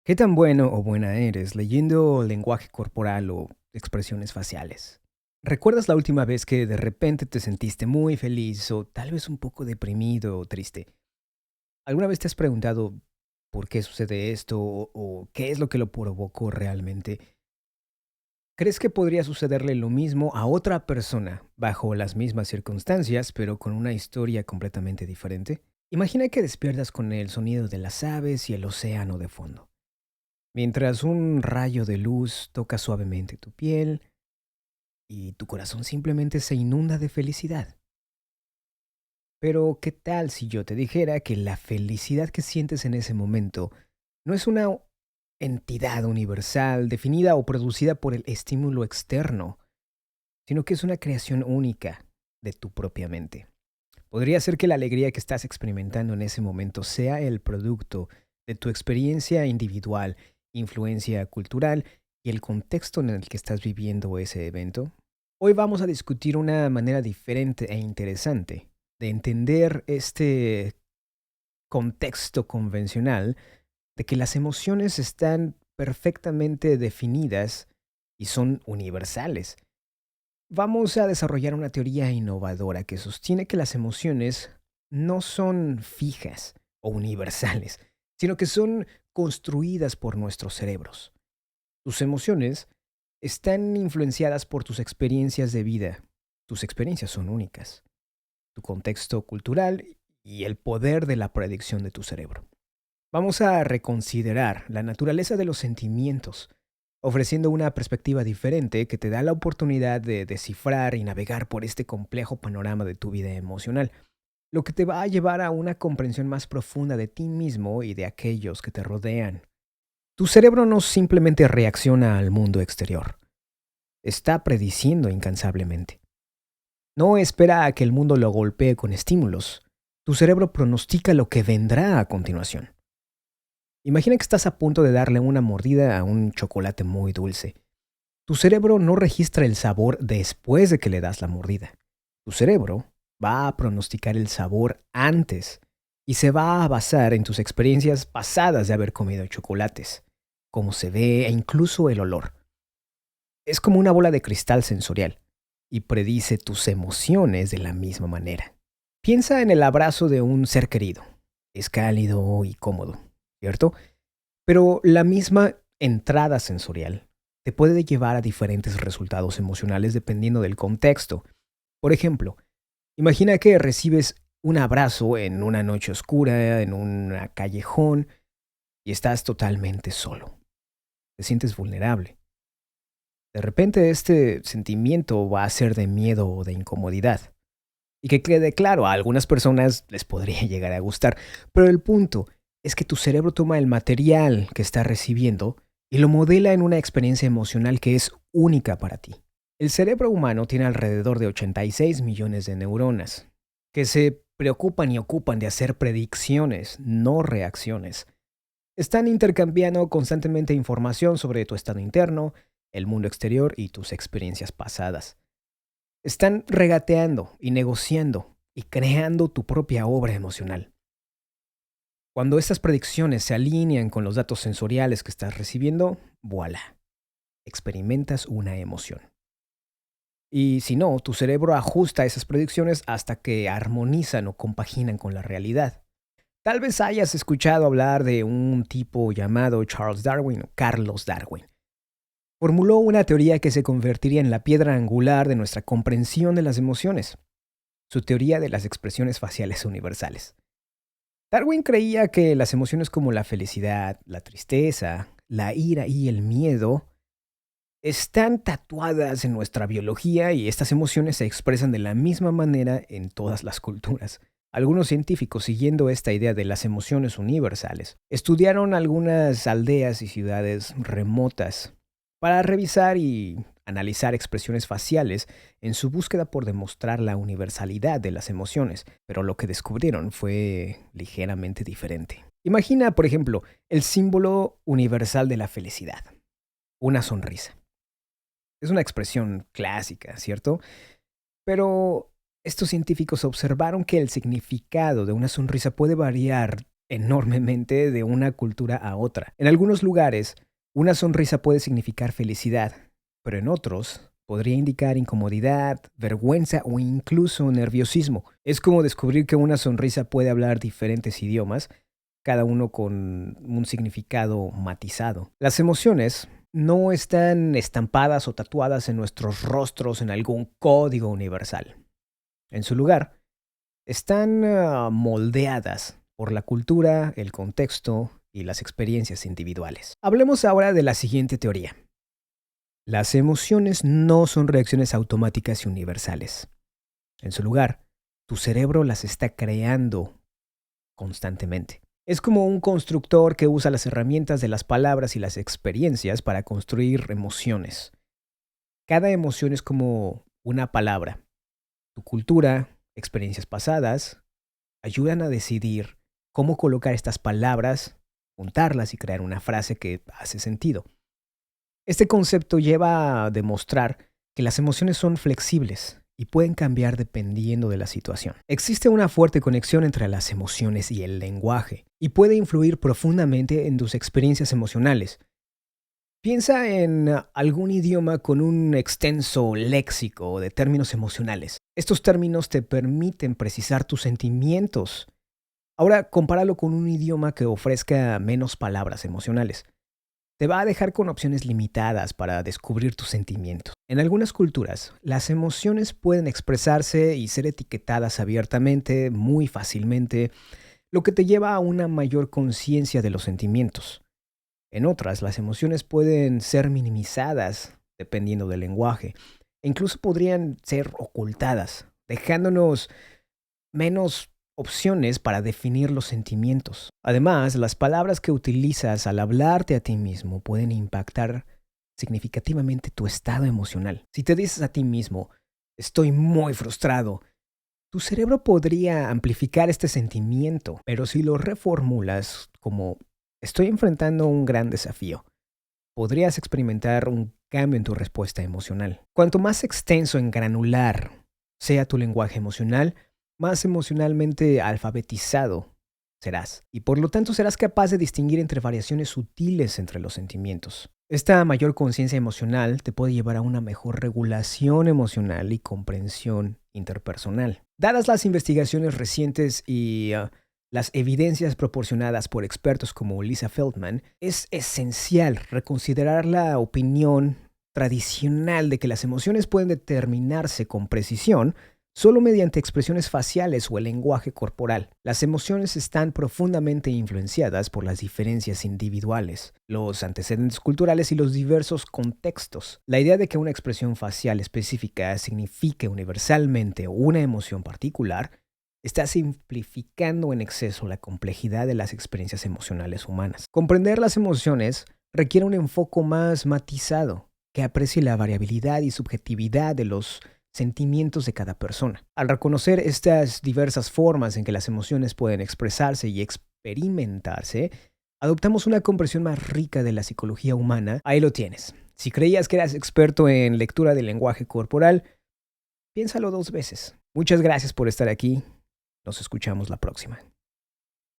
¿Qué tan bueno o buena eres leyendo lenguaje corporal o expresiones faciales? ¿Recuerdas la última vez que de repente te sentiste muy feliz o tal vez un poco deprimido o triste? ¿Alguna vez te has preguntado por qué sucede esto o qué es lo que lo provocó realmente? ¿Crees que podría sucederle lo mismo a otra persona bajo las mismas circunstancias, pero con una historia completamente diferente? Imagina que despiertas con el sonido de las aves y el océano de fondo. Mientras un rayo de luz toca suavemente tu piel y tu corazón simplemente se inunda de felicidad. Pero, ¿qué tal si yo te dijera que la felicidad que sientes en ese momento no es una entidad universal definida o producida por el estímulo externo, sino que es una creación única de tu propia mente? Podría ser que la alegría que estás experimentando en ese momento sea el producto de tu experiencia individual, influencia cultural y el contexto en el que estás viviendo ese evento. Hoy vamos a discutir una manera diferente e interesante de entender este contexto convencional de que las emociones están perfectamente definidas y son universales. Vamos a desarrollar una teoría innovadora que sostiene que las emociones no son fijas o universales, sino que son construidas por nuestros cerebros. Tus emociones están influenciadas por tus experiencias de vida. Tus experiencias son únicas, tu contexto cultural y el poder de la predicción de tu cerebro. Vamos a reconsiderar la naturaleza de los sentimientos, ofreciendo una perspectiva diferente que te da la oportunidad de descifrar y navegar por este complejo panorama de tu vida emocional, lo que te va a llevar a una comprensión más profunda de ti mismo y de aquellos que te rodean. Tu cerebro no simplemente reacciona al mundo exterior, está prediciendo incansablemente. No espera a que el mundo lo golpee con estímulos. Tu cerebro pronostica lo que vendrá a continuación. Imagina que estás a punto de darle una mordida a un chocolate muy dulce. Tu cerebro no registra el sabor después de que le das la mordida. Tu cerebro va a pronosticar el sabor antes y se va a basar en tus experiencias pasadas de haber comido chocolates, cómo se ve e incluso el olor. Es como una bola de cristal sensorial y predice tus emociones de la misma manera. Piensa en el abrazo de un ser querido. Es cálido y cómodo, ¿cierto? Pero la misma entrada sensorial te puede llevar a diferentes resultados emocionales dependiendo del contexto. Por ejemplo, imagina que recibes un abrazo en una noche oscura, en un callejón, y estás totalmente solo. Te sientes vulnerable. De repente este sentimiento va a ser de miedo o de incomodidad. Y que quede claro, a algunas personas les podría llegar a gustar, pero el punto es que tu cerebro toma el material que está recibiendo y lo modela en una experiencia emocional que es única para ti. El cerebro humano tiene alrededor de 86 millones de neuronas, que se preocupan y ocupan de hacer predicciones, no reacciones. Están intercambiando constantemente información sobre tu estado interno, el mundo exterior y tus experiencias pasadas. Están regateando y negociando y creando tu propia obra emocional. Cuando estas predicciones se alinean con los datos sensoriales que estás recibiendo, voilà, experimentas una emoción. Y si no, tu cerebro ajusta esas predicciones hasta que armonizan o compaginan con la realidad. Tal vez hayas escuchado hablar de un tipo llamado Charles Darwin o Carlos Darwin. Formuló una teoría que se convertiría en la piedra angular de nuestra comprensión de las emociones, su teoría de las expresiones faciales universales. Darwin creía que las emociones como la felicidad, la tristeza, la ira y el miedo están tatuadas en nuestra biología y estas emociones se expresan de la misma manera en todas las culturas. Algunos científicos, siguiendo esta idea de las emociones universales, estudiaron algunas aldeas y ciudades remotas para revisar y analizar expresiones faciales en su búsqueda por demostrar la universalidad de las emociones, pero lo que descubrieron fue ligeramente diferente. Imagina, por ejemplo, el símbolo universal de la felicidad, una sonrisa. Es una expresión clásica, ¿cierto? Pero estos científicos observaron que el significado de una sonrisa puede variar enormemente de una cultura a otra. En algunos lugares, una sonrisa puede significar felicidad, pero en otros podría indicar incomodidad, vergüenza o incluso nerviosismo. Es como descubrir que una sonrisa puede hablar diferentes idiomas, cada uno con un significado matizado. Las emociones no están estampadas o tatuadas en nuestros rostros en algún código universal. En su lugar, están moldeadas por la cultura, el contexto y las experiencias individuales. Hablemos ahora de la siguiente teoría. Las emociones no son reacciones automáticas y universales. En su lugar, tu cerebro las está creando constantemente. Es como un constructor que usa las herramientas de las palabras y las experiencias para construir emociones. Cada emoción es como una palabra. Tu cultura, experiencias pasadas, ayudan a decidir cómo colocar estas palabras, juntarlas y crear una frase que hace sentido. Este concepto lleva a demostrar que las emociones son flexibles y pueden cambiar dependiendo de la situación. Existe una fuerte conexión entre las emociones y el lenguaje y puede influir profundamente en tus experiencias emocionales. Piensa en algún idioma con un extenso léxico de términos emocionales. Estos términos te permiten precisar tus sentimientos. Ahora, compáralo con un idioma que ofrezca menos palabras emocionales. Te va a dejar con opciones limitadas para descubrir tus sentimientos. En algunas culturas, las emociones pueden expresarse y ser etiquetadas abiertamente, muy fácilmente, lo que te lleva a una mayor conciencia de los sentimientos. En otras, las emociones pueden ser minimizadas dependiendo del lenguaje, e incluso podrían ser ocultadas, dejándonos menos opciones para definir los sentimientos. Además, las palabras que utilizas al hablarte a ti mismo pueden impactar significativamente tu estado emocional. Si te dices a ti mismo, estoy muy frustrado, tu cerebro podría amplificar este sentimiento, pero si lo reformulas como estoy enfrentando un gran desafío, podrías experimentar un cambio en tu respuesta emocional. Cuanto más extenso en granular sea tu lenguaje emocional, más emocionalmente alfabetizado serás, y por lo tanto serás capaz de distinguir entre variaciones sutiles entre los sentimientos. Esta mayor conciencia emocional te puede llevar a una mejor regulación emocional y comprensión interpersonal. Dadas las investigaciones recientes y las evidencias proporcionadas por expertos como Lisa Feldman, es esencial reconsiderar la opinión tradicional de que las emociones pueden determinarse con precisión solo mediante expresiones faciales o el lenguaje corporal. Las emociones están profundamente influenciadas por las diferencias individuales, los antecedentes culturales y los diversos contextos. La idea de que una expresión facial específica signifique universalmente una emoción particular está simplificando en exceso la complejidad de las experiencias emocionales humanas. Comprender las emociones requiere un enfoque más matizado, que aprecie la variabilidad y subjetividad de los sentimientos de cada persona. Al reconocer estas diversas formas en que las emociones pueden expresarse y experimentarse, adoptamos una comprensión más rica de la psicología humana. Ahí lo tienes. Si creías que eras experto en lectura del lenguaje corporal, piénsalo 2 veces. Muchas gracias por estar aquí. Nos escuchamos la próxima.